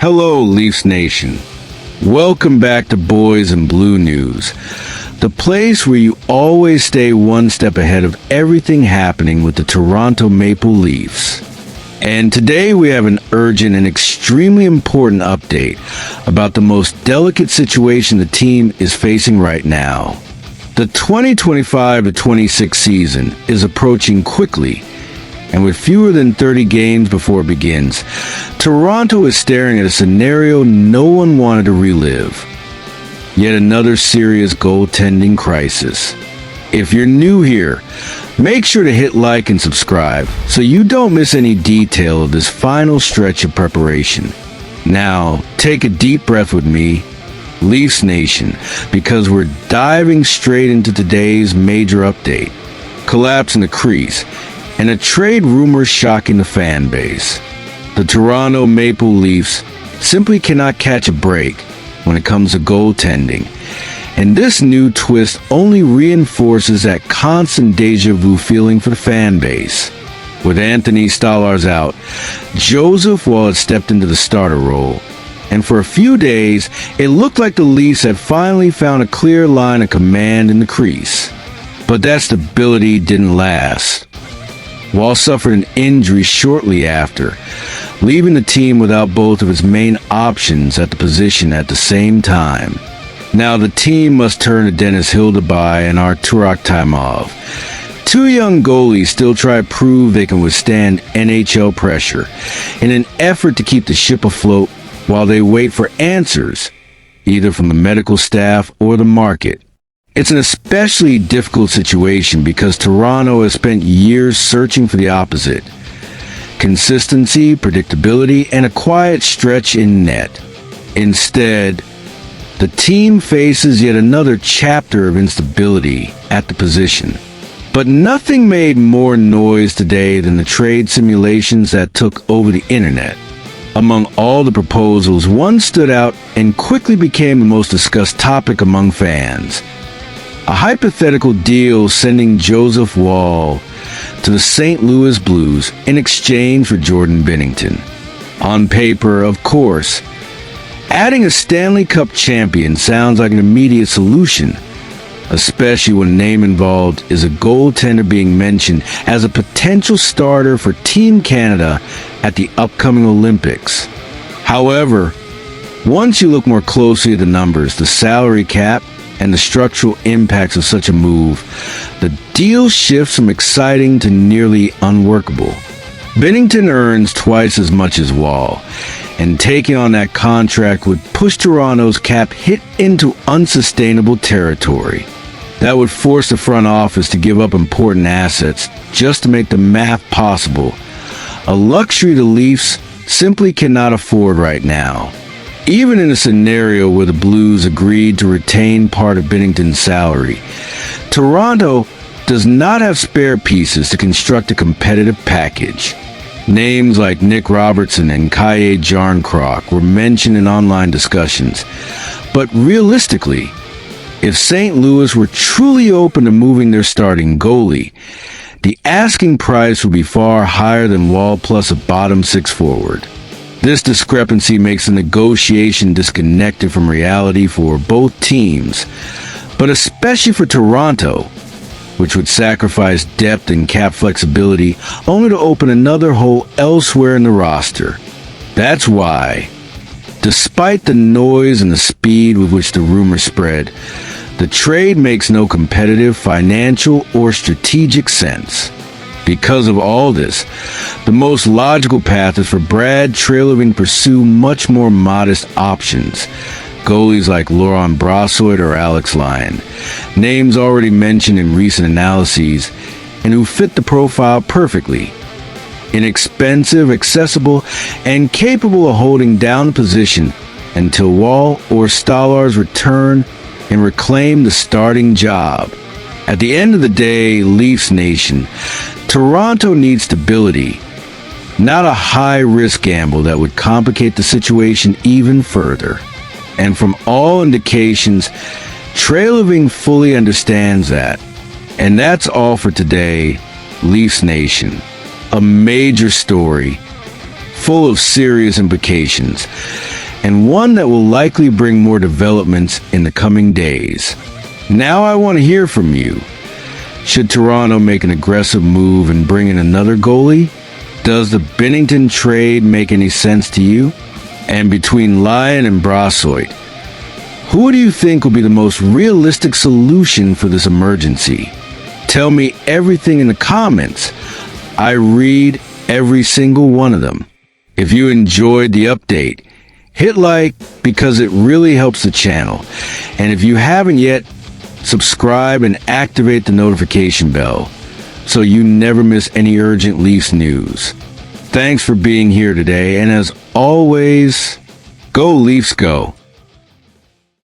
Hello, Leafs Nation. Welcome back to Boys in Blue News, the place where you always stay one step ahead of everything happening with the Toronto Maple Leafs. And today we have an urgent and extremely important update about the most delicate situation the team is facing right now. The 2025-26 season is approaching quickly, and with fewer than 30 games before it begins, Toronto is staring at a scenario no one wanted to relive. Yet another serious goaltending crisis. If you're new here, make sure to hit like and subscribe so you don't miss any detail of this final stretch of preparation. Now, take a deep breath with me, Leafs Nation, because we're diving straight into today's major update. Collapse in the crease, and a trade rumor shocking the fan base. The Toronto Maple Leafs simply cannot catch a break when it comes to goaltending, and this new twist only reinforces that constant deja vu feeling for the fan base. With Anthony Stolarz out, Joseph Woll had stepped into the starter role, and for a few days, it looked like the Leafs had finally found a clear line of command in the crease. But that stability didn't last. Woll suffered an injury shortly after, leaving the team without both of its main options at the position at the same time. Now the team must turn to Dennis Hildebrand and Arturak Timov. Two young goalies still try to prove they can withstand NHL pressure in an effort to keep the ship afloat while they wait for answers, either from the medical staff or the market. It's an especially difficult situation because Toronto has spent years searching for the opposite: consistency, predictability, and a quiet stretch in net. Instead, the team faces yet another chapter of instability at the position. But nothing made more noise today than the trade simulations that took over the internet. Among all the proposals, one stood out and quickly became the most discussed topic among fans. A hypothetical deal sending Joseph Woll to the St. Louis Blues in exchange for Jordan Binnington. On paper, of course, adding a Stanley Cup champion sounds like an immediate solution, especially when the name involved is a goaltender being mentioned as a potential starter for Team Canada at the upcoming Olympics. However, once you look more closely at the numbers, the salary cap, and the structural impacts of such a move, the deal shifts from exciting to nearly unworkable. Binnington earns twice as much as Woll, and taking on that contract would push Toronto's cap hit into unsustainable territory. That would force the front office to give up important assets just to make the math possible, a luxury the Leafs simply cannot afford right now. Even in a scenario where the Blues agreed to retain part of Binnington's salary, Toronto does not have spare pieces to construct a competitive package. Names like Nick Robertson and Kaye Jarnkrok were mentioned in online discussions, but realistically, if St. Louis were truly open to moving their starting goalie, the asking price would be far higher than Woll plus a bottom six forward. This discrepancy makes the negotiation disconnected from reality for both teams, but especially for Toronto, which would sacrifice depth and cap flexibility only to open another hole elsewhere in the roster. That's why, despite the noise and the speed with which the rumor spread, the trade makes no competitive, financial, or strategic sense. Because of all this, the most logical path is for Brad Treliving to pursue much more modest options. Goalies like Laurent Brossoit or Alex Lyon, names already mentioned in recent analyses, and who fit the profile perfectly. Inexpensive, accessible, and capable of holding down the position until Woll or Stolarz return and reclaim the starting job. At the end of the day, Leafs Nation, Toronto needs stability, not a high-risk gamble that would complicate the situation even further. And from all indications, Treliving fully understands that. And that's all for today, Leafs Nation. A major story, full of serious implications, and one that will likely bring more developments in the coming days. Now I want to hear from you. Should Toronto make an aggressive move and bring in another goalie? Does the Binnington trade make any sense to you? And between Lyon and Brassard, who do you think will be the most realistic solution for this emergency? Tell me everything in the comments. I read every single one of them. If you enjoyed the update, hit like because it really helps the channel. And if you haven't yet, subscribe and activate the notification bell so you never miss any urgent Leafs news. Thanks for being here today, and as always, go Leafs go.